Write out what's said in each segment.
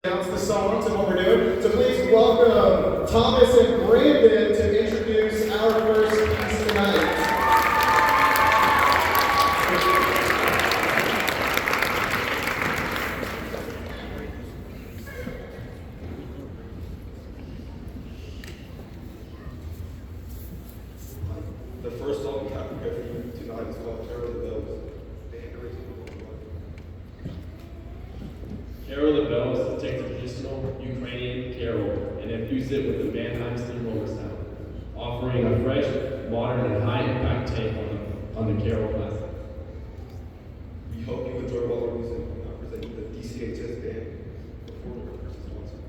Announce the songs and what we're doing. So please welcome Thomas and Brandon to introduce our first piece tonight. The first song we have prepared for you tonight is called Carol of the Bells. Carol of the Bells takes a traditional Ukrainian carol and infused it with the Mannheim steamroller sound, offering a fresh, modern, and high-impact take on the carol classic. We hope you enjoy all our music. Presenting the DCHS band performing our first sponsor.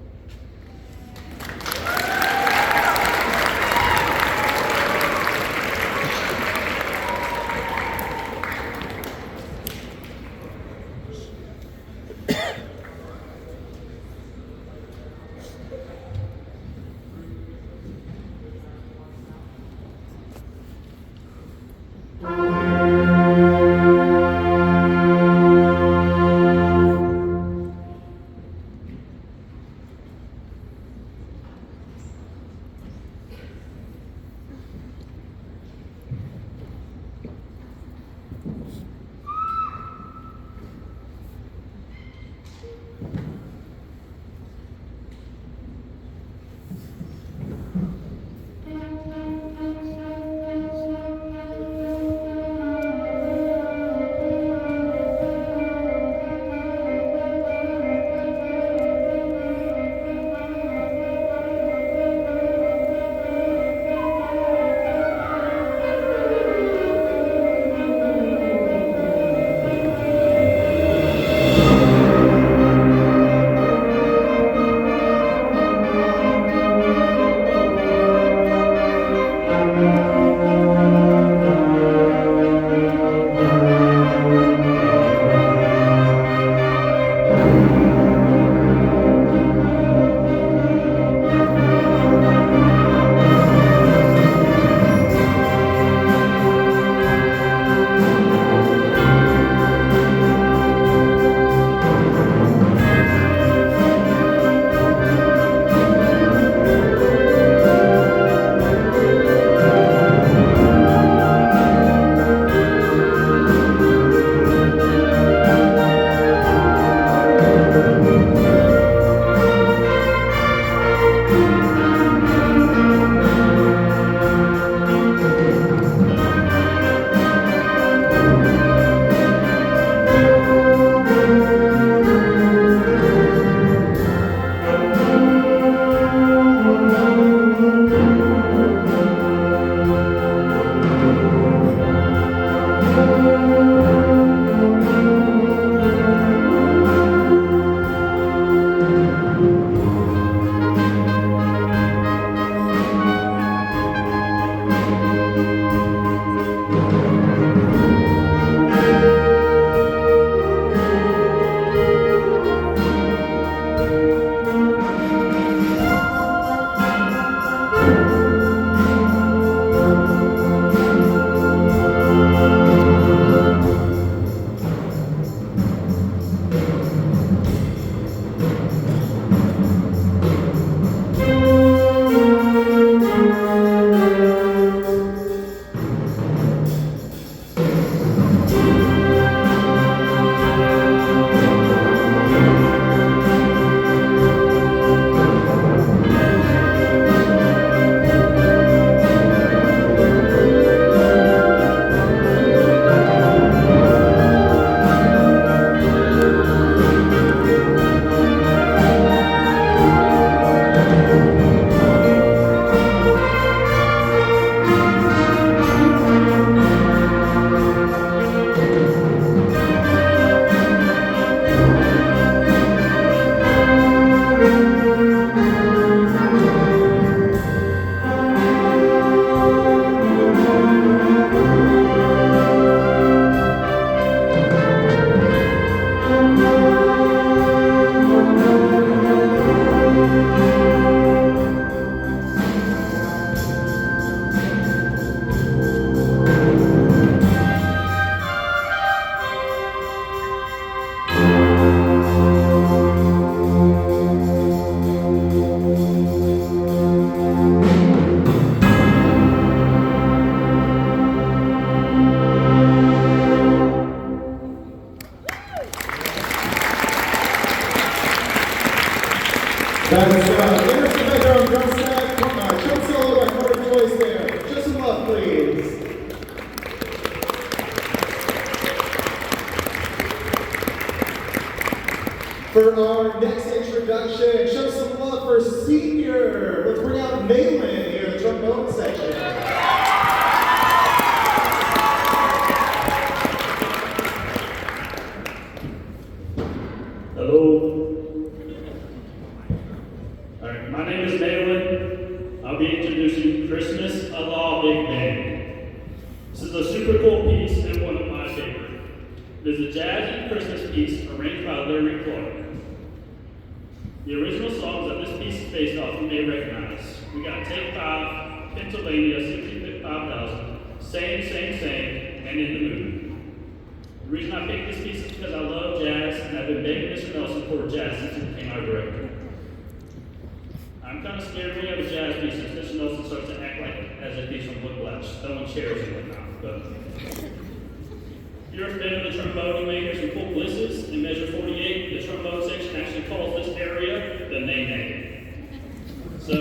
That is Emerson Baker on drum set. Drum solo by Carter Joyce there. Just some love, please. For our next introduction, show some love for senior. Let's bring out Malin here in the trombone section. Hello. All right, my name is Malin. I'll be introducing Christmas a La Big Band. This is a super cool piece and one of my favorite. It is a jazzy Christmas piece arranged by Leroy. The original songs that this piece is based off you may recognize. We got Take 5, Pennsylvania, 65,000, Same, and In the Mood. The reason I picked this piece is because I love jazz and I've been begging Mr. Nelson for jazz since he became our director. I'm kind of scared when we have a jazz piece since Mr. Nelson starts to act like as if he's from Whiplash, throwing chairs and whatnot. But if you're a fan of the trombone, you may hear some cool blisses. In measure 48, the trombone section actually calls this area the nay-nay. So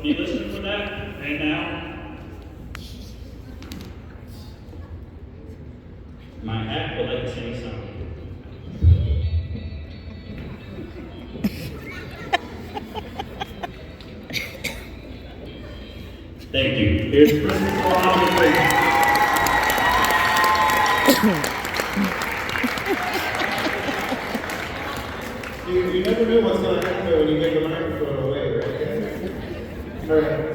be listening for that, and now, my act would like to sing a song. Thank you. Here's Christmas Carol. You never know what's going to happen when you get the microphone away, right? All right.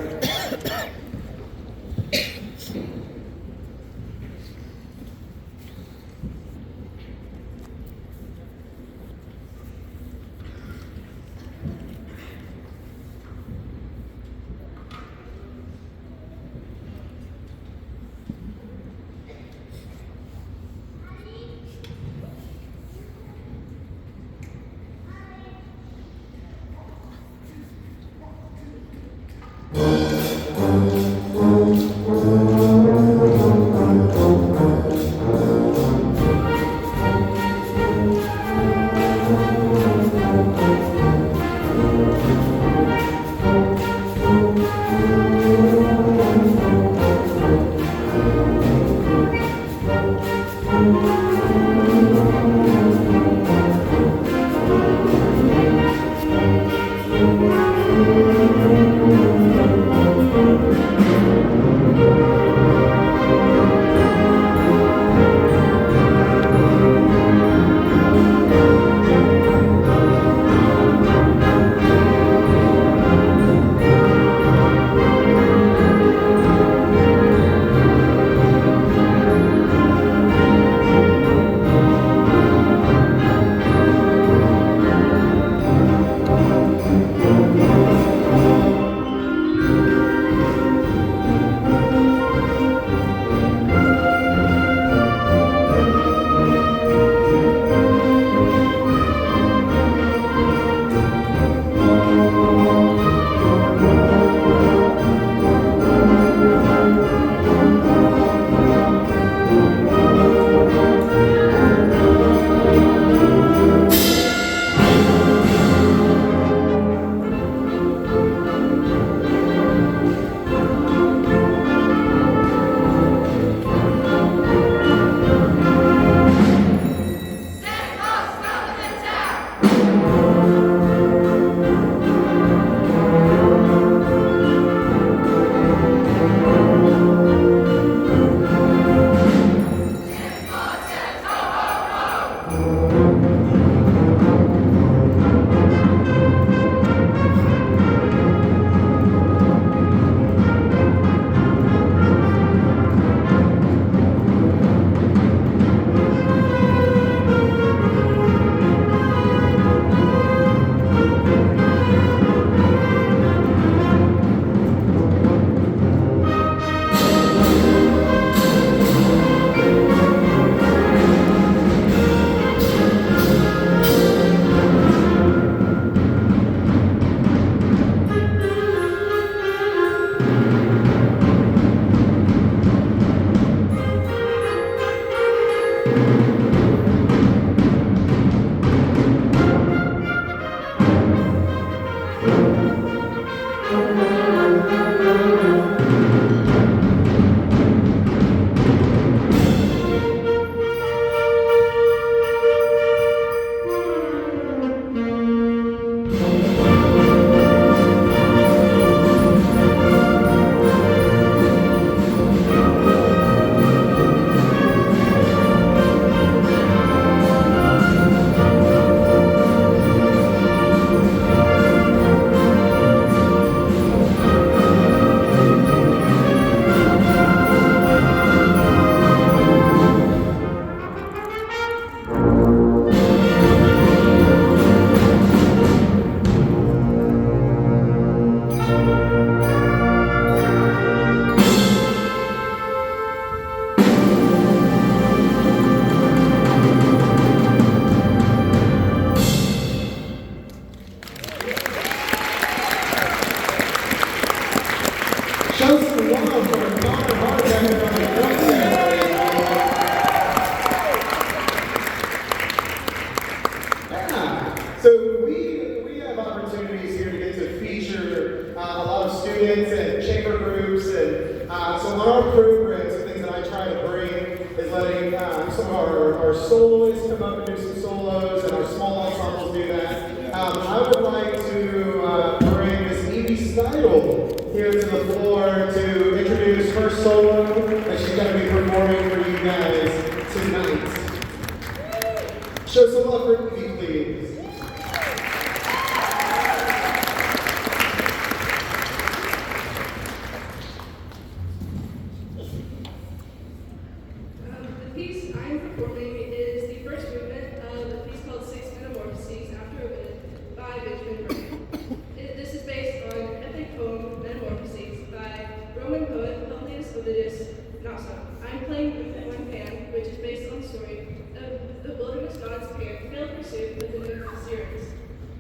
students and chamber groups. And so one of our programs, the things that I try to bring is letting some of our soloists come up and do some solos, and our small ensembles do that. I would like to bring Miss Evie Steidel here to the floor to introduce her solo that she's going to be performing for you guys tonight. Show some love for Evie, please. The piece I'm performing is the first movement of a piece called Metamorphoses after Ovid by Britten. This is based on an epic poem, Metamorphoses, by Roman poet Publius Ovidus Naso. I'm playing with one pan, which is based on the story of the wilderness god's Pan failed pursuit with the nymph Ceres.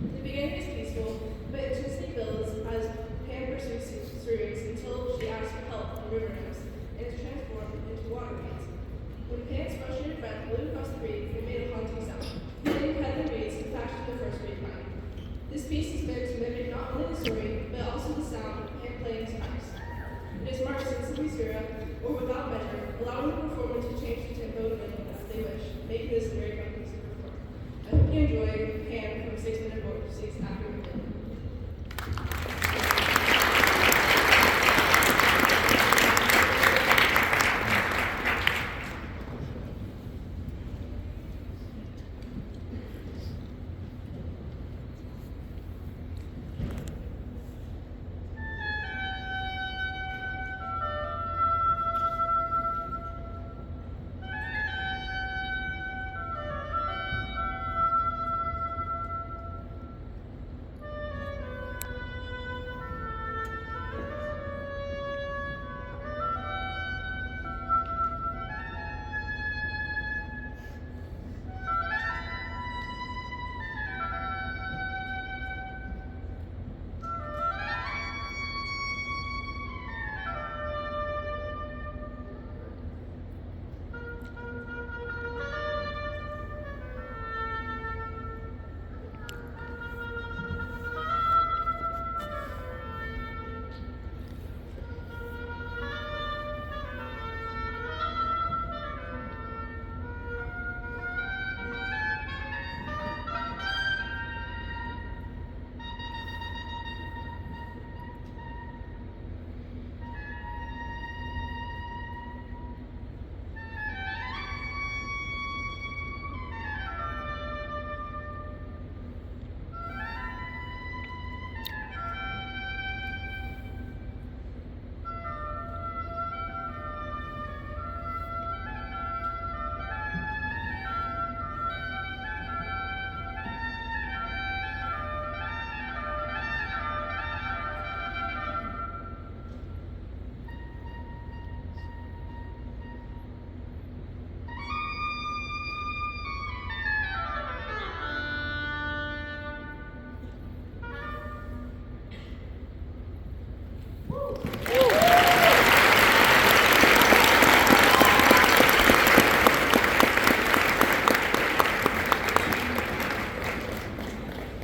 The beginning is peaceful, but it twisted builds as Pan pursues Ceres until she asks for help from river nymphs and is transformed into water weeds. When Pan's frustrated breath blew across the reed, it made a haunting sound. Then cut the reeds and fashioned the first reed vine. This piece is meant to mimic not only the story, but also the sound of Pan playing his pipes. It is marked sensibly zero, or without measure, allowing the performer to change the tempo and rhythm as they wish, making this a very fun piece to perform. I hope you enjoy Pan from 6 Metamorphoses after Ovid.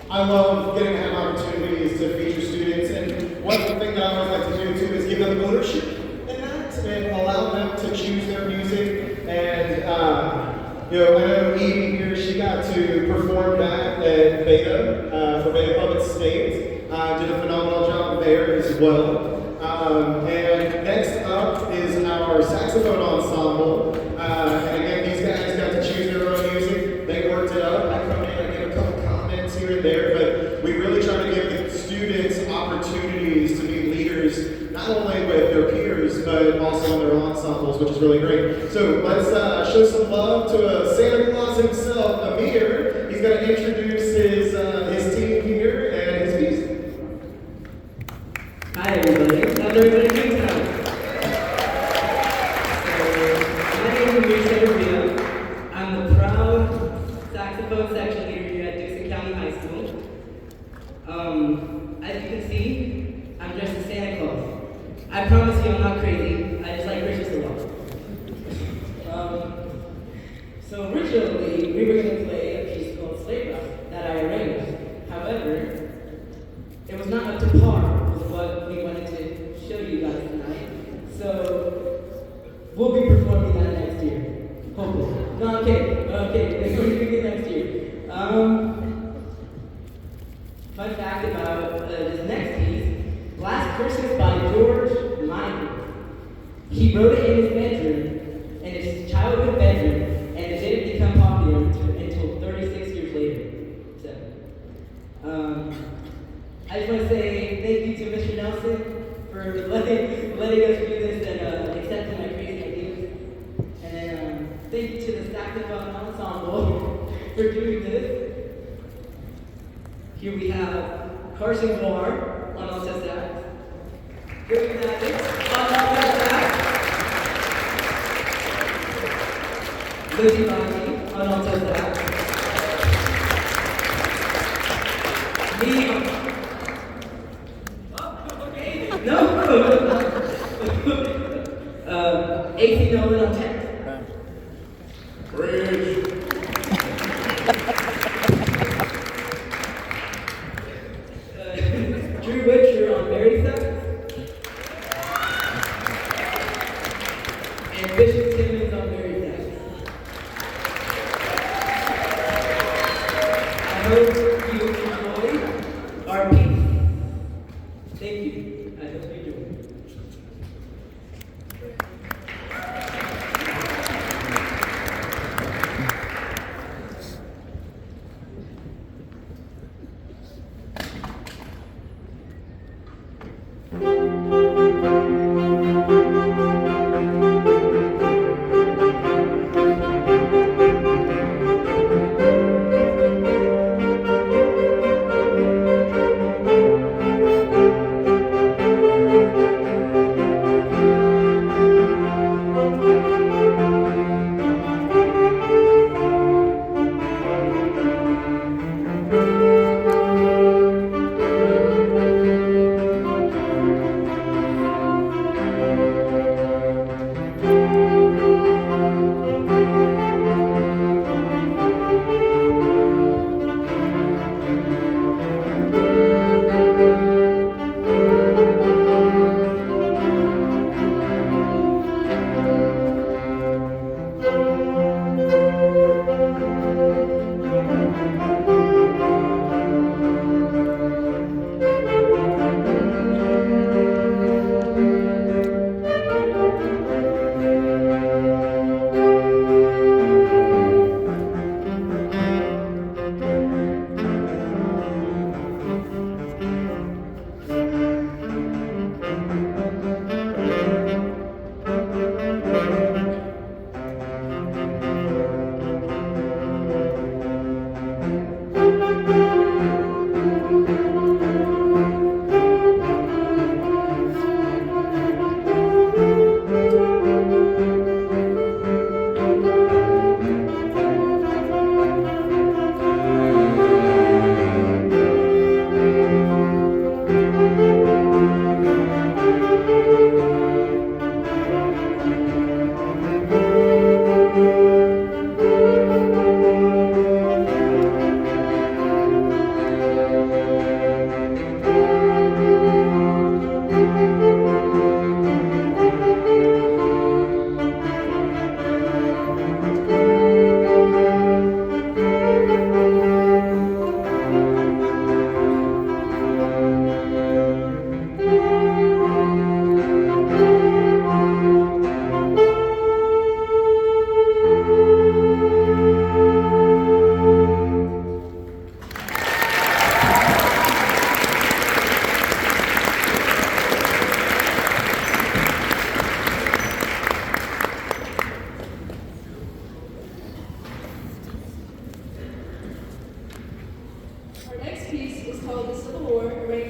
I love getting to have opportunities to feature students, and one thing that I always like to do too is give them ownership in that and allow them to choose their music. And I know Evie here, she got to perform back at Beta for Beta Public State. Did a phenomenal job there as well. And next up is our saxophone ensemble. And again, these guys got to choose their own music. They worked it up. I come in, I get a couple comments here and there, but we really try to give the students opportunities to be leaders, not only with their peers, but also in their ensembles, which is really great. So let's show some love to Santa Claus himself, Amir. He's going to introduce his team here and his piece. Hi everybody, how's everybody doing tonight? My name is Amir. I'm the proud saxophone section leader here at Dickson County High School. As you can see, I'm dressed as Santa Claus. I promise you I'm not crazy, I just like Christmas a lot. So originally, we were going to play a piece called Slave Rath that I arranged. However, it was not up to par with what we wanted to We'll be performing that next year. Hopefully. No, I'm kidding. Okay, we're going to do it next year. Fun fact about this next piece. Last Christmas by George Michael. He wrote it in his bedroom, in his childhood bedroom, and it didn't become popular until 36 years later. So, I just want to say thank you to Mr. Nelson for letting us do this and accepting my crazy ideas. And then thank you to the saxophone ensemble for doing this. Here we have Carson Moore on alto sax. Here we have it on alto sax. Lizzie Bonnie on alto sax. Me on... Oh, okay. No. AC Nolan on tenor. Bridge. Drew Witcher on Mary sax. And Bishop Timmons on Mary sax. I hope you enjoy our piece. Thank you. I hope you enjoy.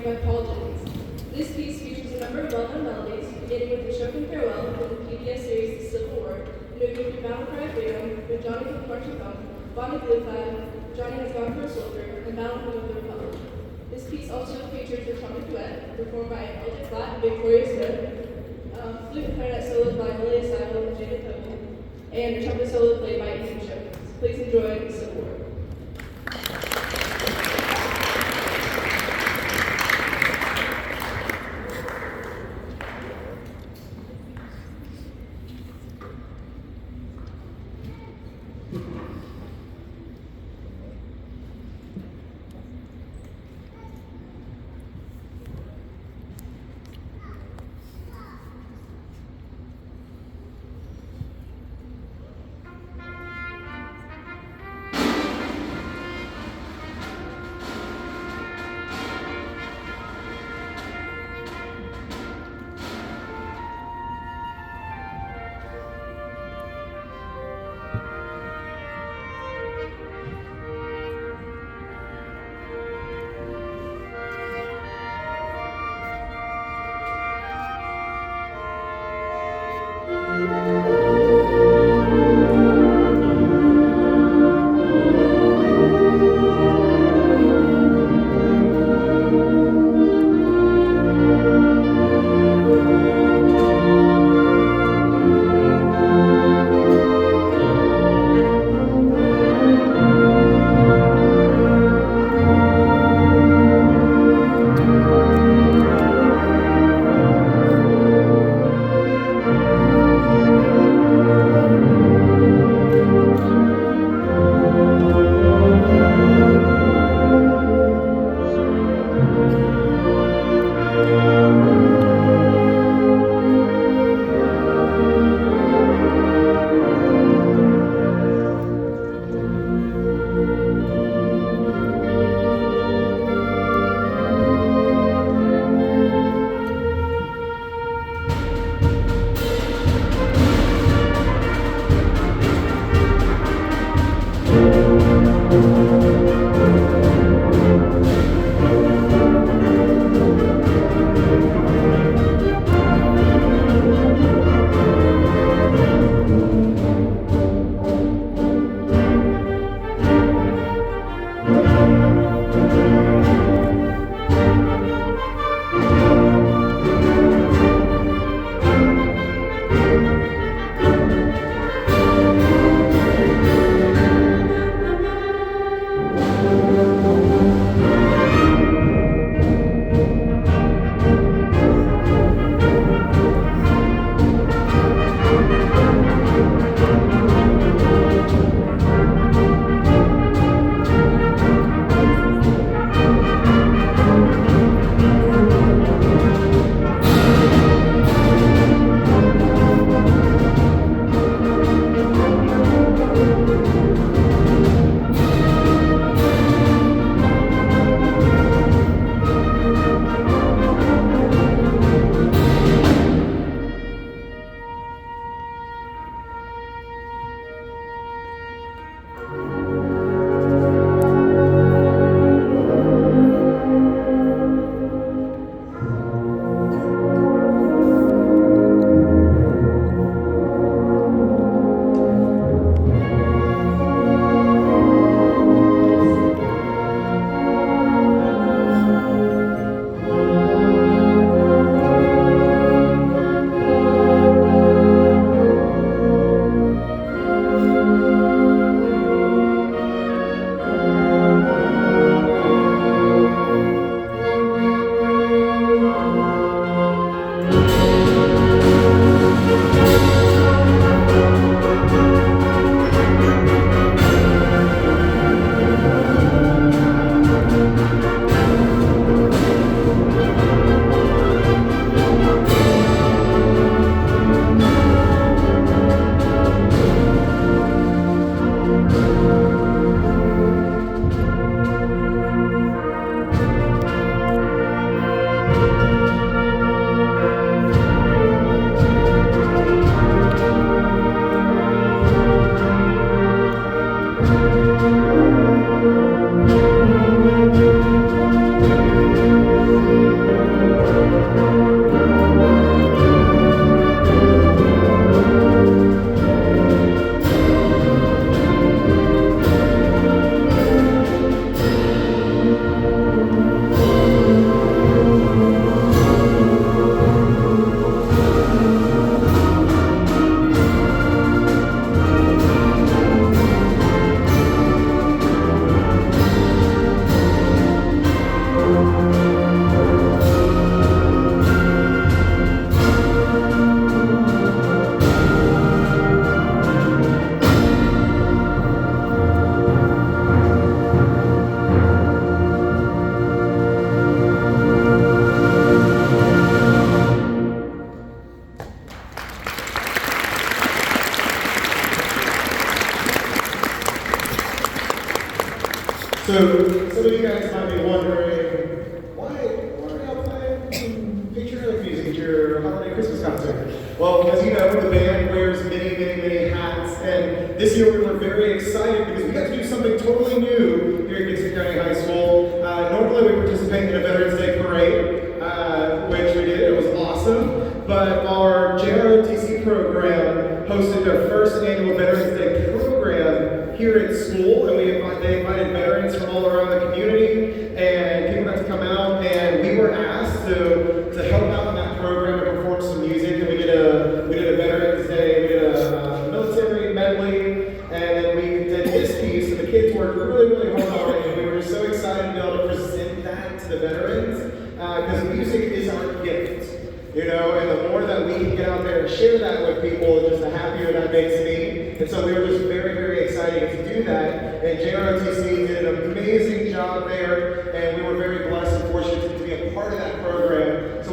Jennings. This piece features a number of well-known melodies, beginning with the Chopin Farewell from the PBS series The Civil War, moving through Battle Cry of Freedom, with Johnny with Marching Bump, Bonnie Blue Flag, Johnny Has Gone for a Soldier, and Battle Hymn of the Republic. This piece also features the trumpet duet, performed by Eldridge Flatt and Victoria Smith, flute and clarinet solos by Amelia Seidel and Janet Copeland, and the trumpet solo played by Ethan Jennings. Please enjoy The Civil War. So some of you guys might be wondering, why are y'all playing patriotic music at your holiday Christmas concert? Well, as you know, the band wears many hats, and this year we were very excited because we got to do something totally new here at Dickson County High School. Normally we participate in a Veterans Day parade, which we did. It was awesome. But our JROTC program hosted their first annual Veterans Day program here at school, and they invited veterans from all around the community, and people got to come out, and we were asked to help out in that program and perform some music, and we did a Veterans Day, we did a military medley, and then we did this piece, and the kids worked really hard on it, and we were so excited to be able to present that to the veterans, because music is our gift. You know, and the more that we can get out there and share that with people, just the happier that makes me. And so we were just very excited to do that. And JROTC did an amazing job there, and we were very blessed and fortunate to be a part of that program.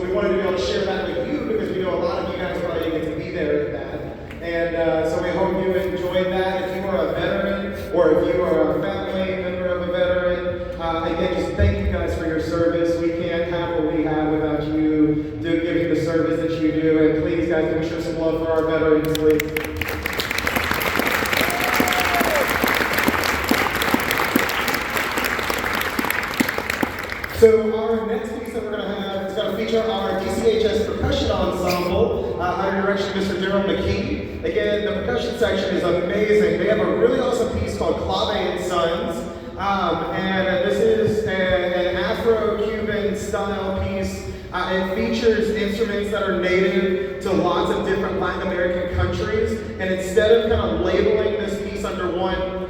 So our next piece that we're going to have is going to feature our DCHS percussion ensemble under direction of Mr. Daryl McKee. Again, the percussion section is amazing. They have a really awesome piece called Clave and Sons. And this is an Afro-Cuban style piece. It features instruments that are native to lots of different Latin American countries. And instead of kind of labeling this piece under one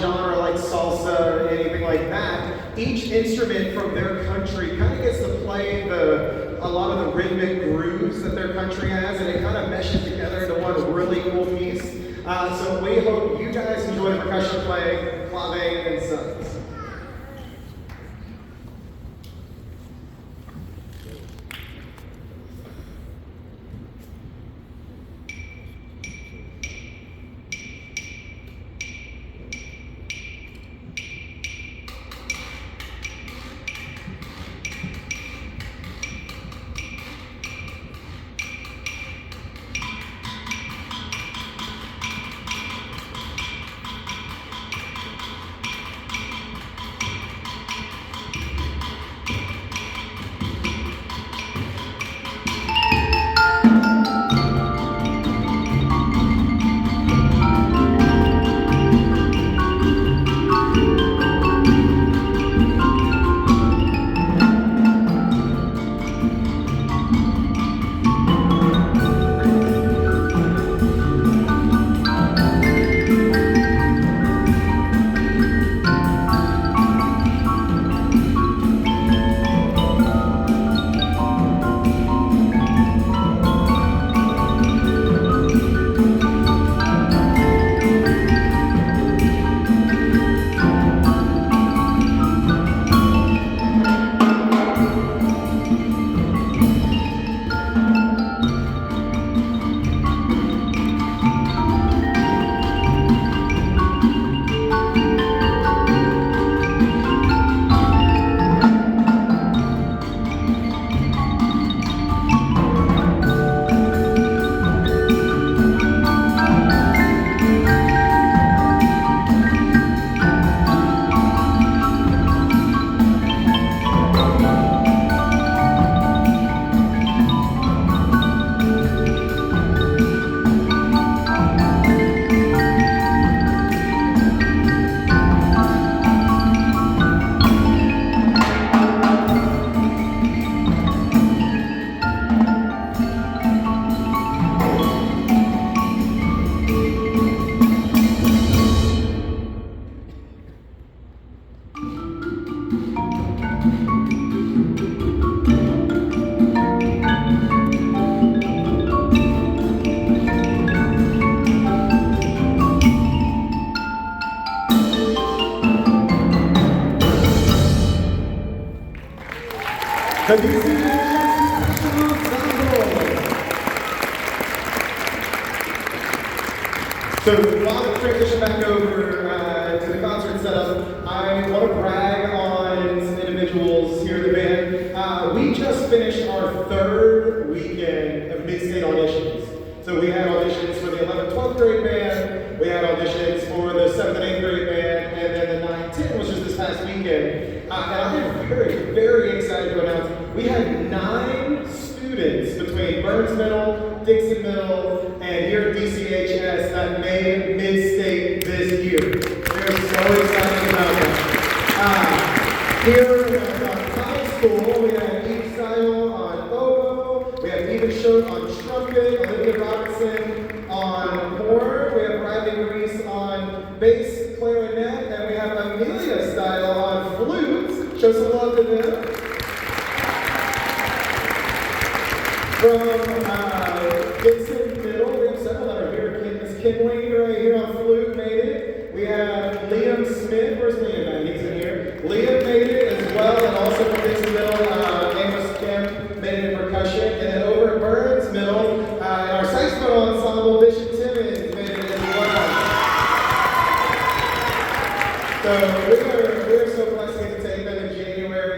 genre like salsa or anything like that, each instrument from their country kind of gets to play a lot of the rhythmic grooves that their country has, and it kind of meshes together into one really cool piece. So we hope you guys enjoy the percussion playing Clave and Sons. The DCHS Ensemble. So while we transition back over to the concert setup, I want to brag on some individuals here in the band. We just finished our third weekend of mid-state auditions. So we had auditions for the 11th, 12th grade band, we had auditions for the 7th and 8th grade band, and then the 9th, 10th was just this past weekend. And I'm very, very excited to announce we had 9 students between Burns Middle, Dickson Middle, and here at DCHS that made mid-state this year. We're so excited about that. Here at high school, we had Eve Style on oboe, we have Eva Schott on trumpet, Olivia Robertson on horn, we have Bradley Reese on bass clarinet, and we have Amelia Style on flute. Show some love to them. From Dickson Middle, we have several that are here. Miss Kinley right here on flute made it. We have Liam Smith. Where's Liam at? He's in here. Liam made it as well, and also from Dickson Middle, Amos Kim made it in percussion. And then over at Burns Middle, our saxophone ensemble, Bishop Timmons, made it as well. So we're so blessed to take them in January.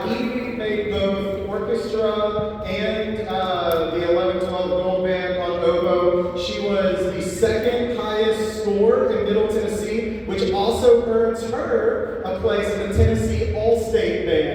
Evie made both orchestra and the 11-12 Gold Band on oboe. She was the second highest score in Middle Tennessee, which also earns her a place in the Tennessee All-State Band.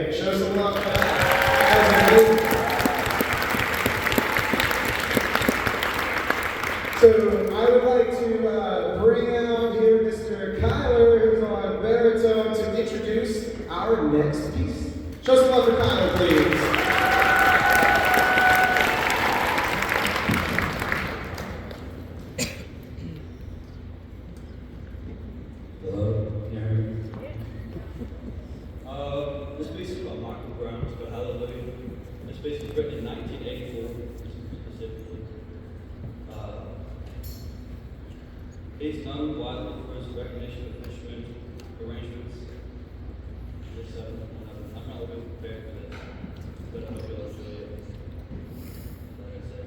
piece was written in 1984, specifically. He's known widely for his recognition of instrumental arrangements. This, I'm not really prepared for this, but I hope you'll enjoy it. Like I said.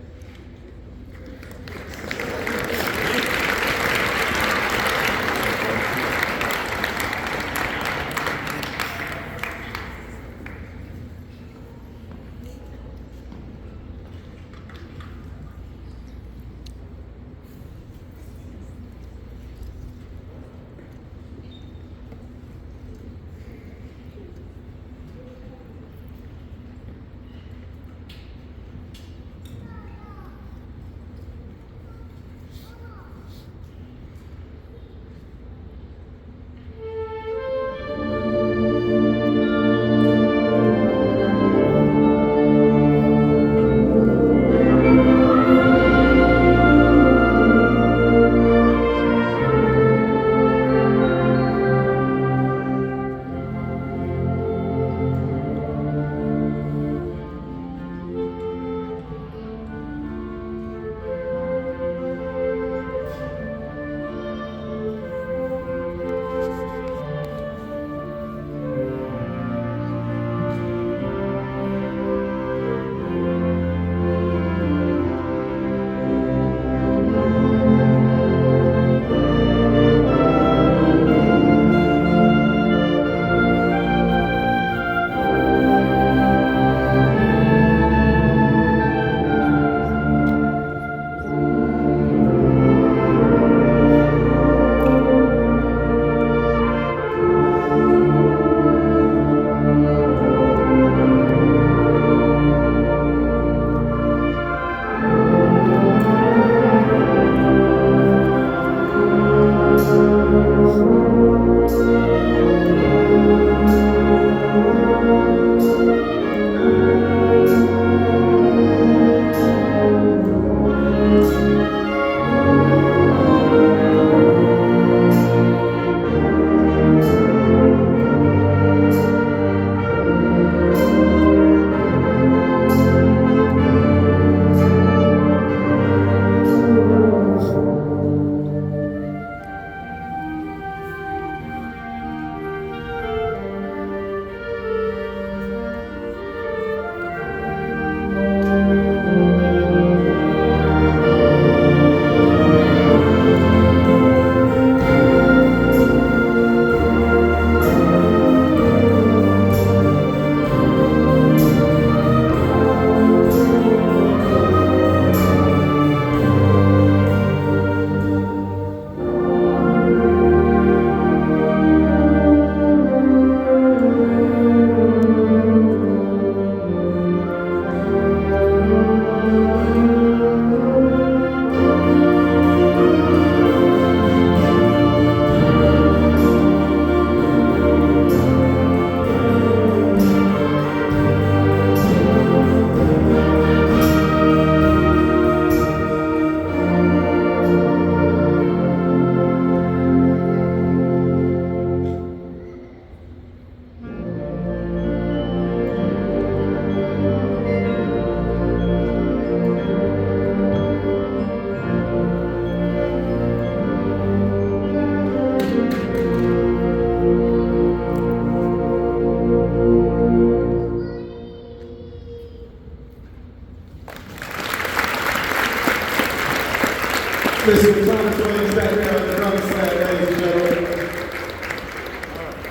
Mr. Thomas Williams back there on the drum set, ladies and gentlemen.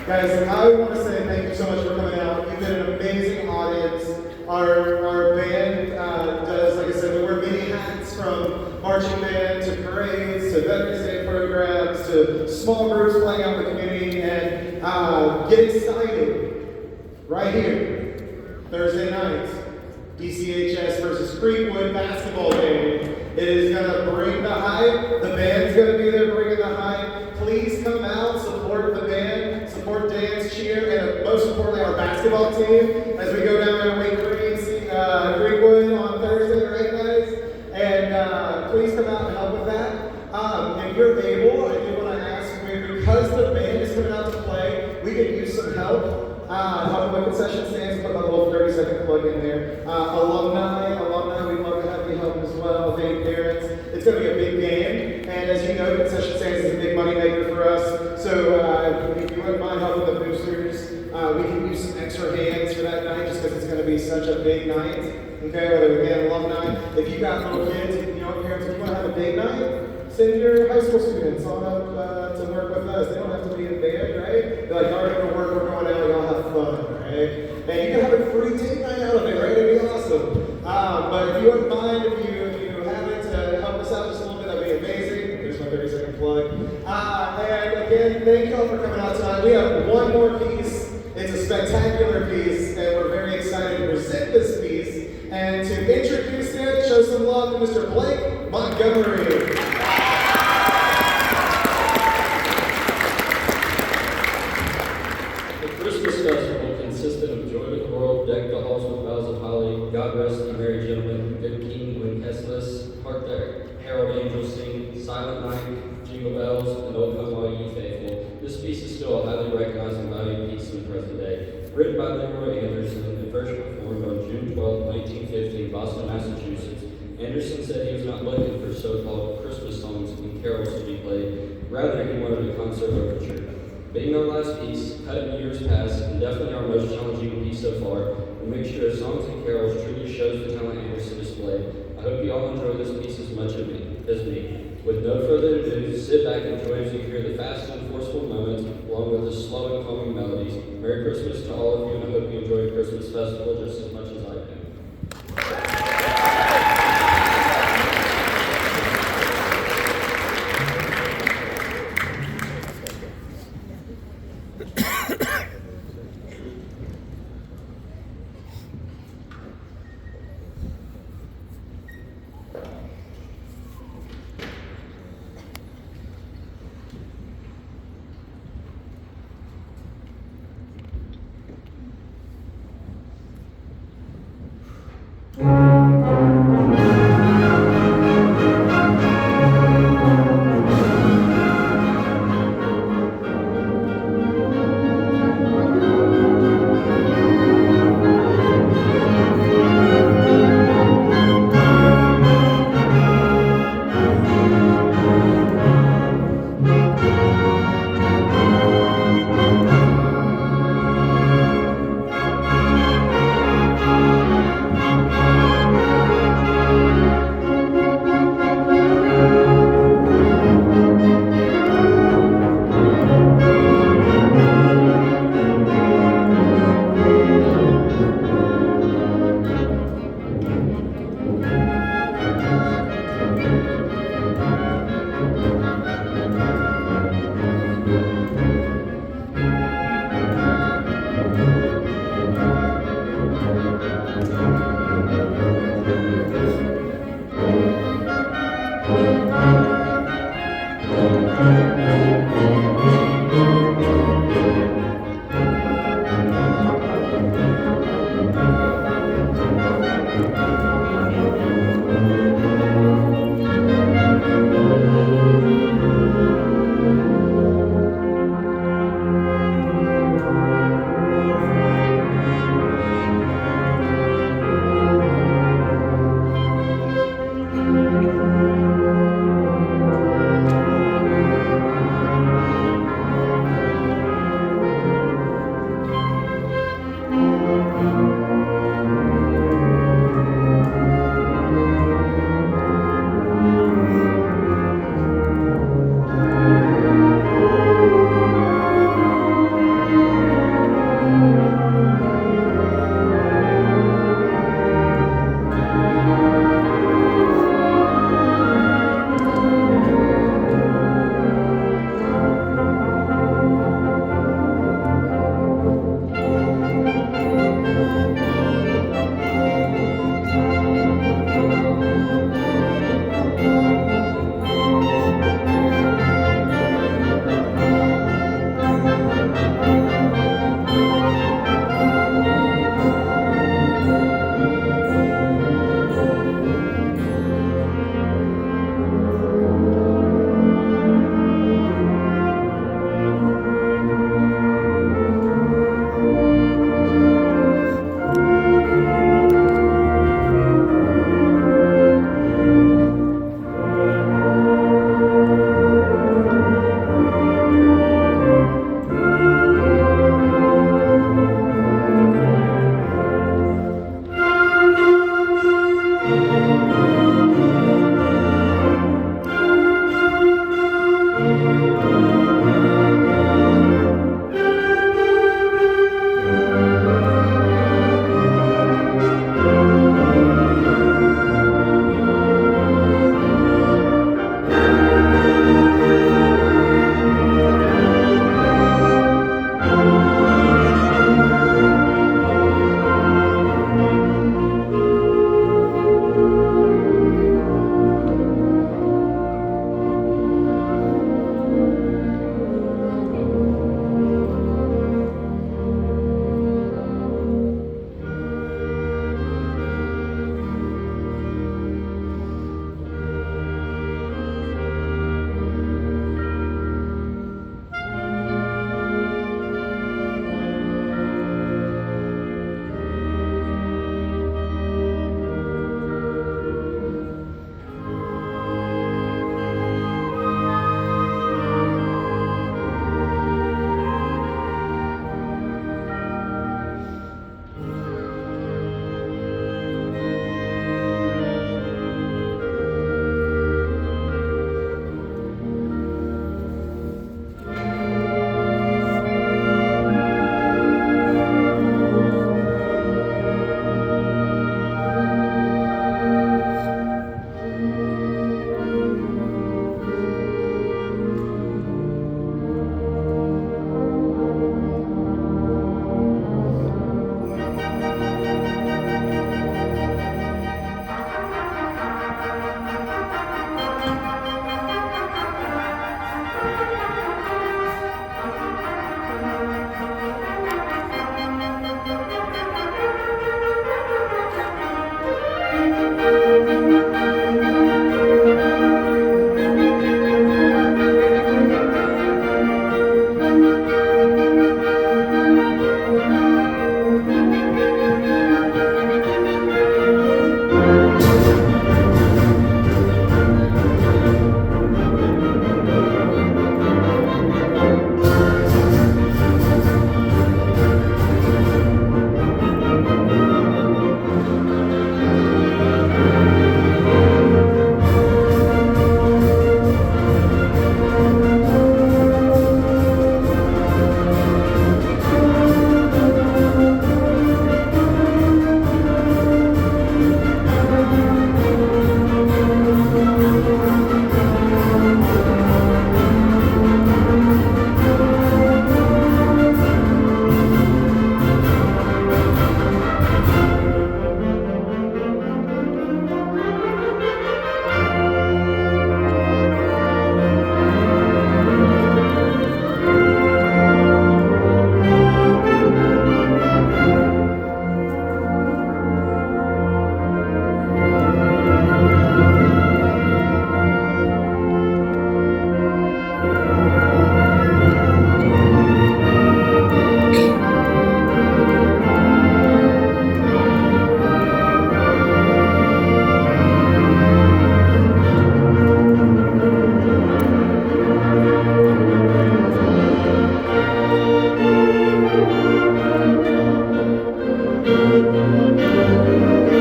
Guys, I want to say thank you so much for coming out. You've been an amazing audience. Our band does, like I said, we wear many hats, from marching band to parades to Veterans Day programs to small groups playing out in the community, and get excited right here, Thursday night, DCHS versus Creekwood basketball game. It is going to bring the hype. The band's going to be there bringing the hype. Please come out, support the band, support dance, cheer, and most importantly, our basketball team as we go down there and wake Creekwood on Thursday, right, guys? And please come out and help with that. If you're able, I do want to ask you, because the band is coming out to play, we could use some help. Helping with concession stands, put about a little 30 second plug in there. Alumni, we'd love to have you help as well. Hey, parents, it's going to be a big game, and as you know, concession stands is a big money maker for us. So if you wouldn't mind helping the boosters, we can use some extra hands for that night, just because it's going to be such a big night. Okay, whether again alumni, if you got little kids, you know, parents, if you want to have a date night, send your high school students on up to work with us. They don't have to be in band, right? They're like, all right, we're work, we're going out, we all have fun, right? And you can have a free date night out of it, right? It'd be awesome. But if you wouldn't mind, if you haven't help us out just a little bit, that'd be amazing. There's my 30-second plug. And again, thank you all for coming out tonight. We have one more piece. It's a spectacular piece, and we're very excited to present this piece. And to introduce it, show some love to Mr. Blake Montgomery. The Christmas festival consisted of Joy to the World, Deck the Halls with Boughs of Holly, God Rest Ye Merry Gentlemen, Good King When Kessless, Hark the Herald Angels Sing, Silent Night, Jingle Bells, and O Come All Ye Faithful. This piece is still a highly recognized and valued piece in the present day. Written by Leroy Anderson and first performed on June 12, 1950 in Boston, Massachusetts, Anderson said he was not looking for so-called Christmas songs and carols to be played. Rather, he wanted a concert overture. Being our last piece, cut in years past, and definitely our most challenging piece so far, the mixture of songs and carols truly shows the talent Anderson displayed. I hope you all enjoy this piece as much as me. With no further ado, sit back and enjoy as you hear the fast and forceful moments, along with the slow and calming melodies. Merry Christmas to all of you, and I hope you enjoy the Christmas festival just as much as I do.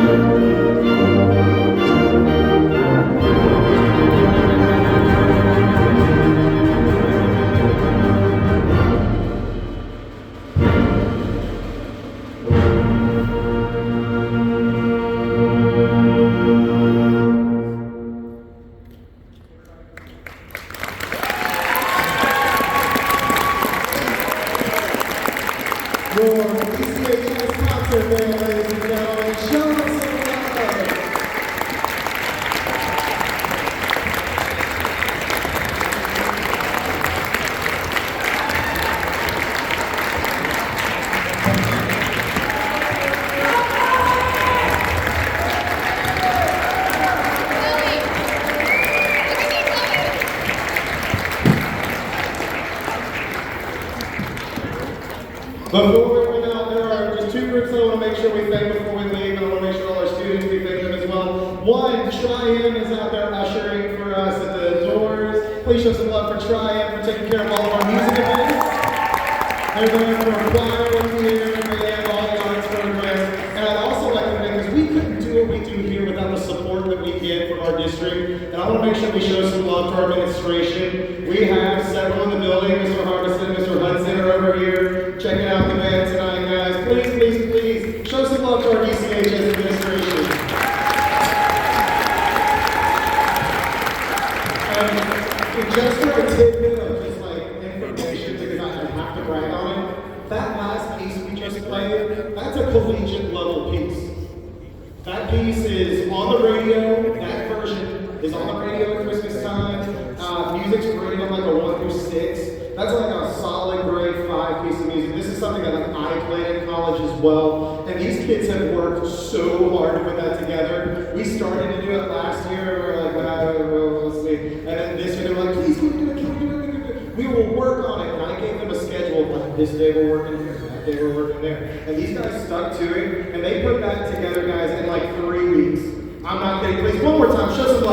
Your DCHS concert band, ladies and gentlemen. Show us some love. Before we went out, there are just two groups that I want to make sure we thank before we leave, and I want to make sure all our students, we thank them as well. One, Triumph is out there ushering for us at the doors. Please show some love for Triumph for taking care of all of our music events. They're there for a choir once a year, and they have all the arts programs. And I'd also like to thank, because we couldn't do what we do here without the support that we get from our district. And I want to make sure we show some love to our administration. We have several in the building. Mr. Harbison, Mr. Hudson are over here checking out the band tonight, guys. Please, please, please show some love to our DCHS administration. Just for a tidbit of just like information, because I have to brag on it, that last piece we just played, that's a collegiate level piece. That piece is on the radio, that version is on the radio at Christmas time. Music's rated on like a 1 through 6. That's like a solid grade 5 piece of music. This is something that like I played in college as well. And these kids have worked so hard to put that together. We started to do it last year, and we were like, well, let's see. And then this year they were like, please, can we do it, can we do it? We will work on it. And I gave them a schedule of like, this day we're working here, that day we're working there. And these guys stuck to it, and they put that together, guys, in like 3 weeks. I'm not kidding. Please, one more time, show some love.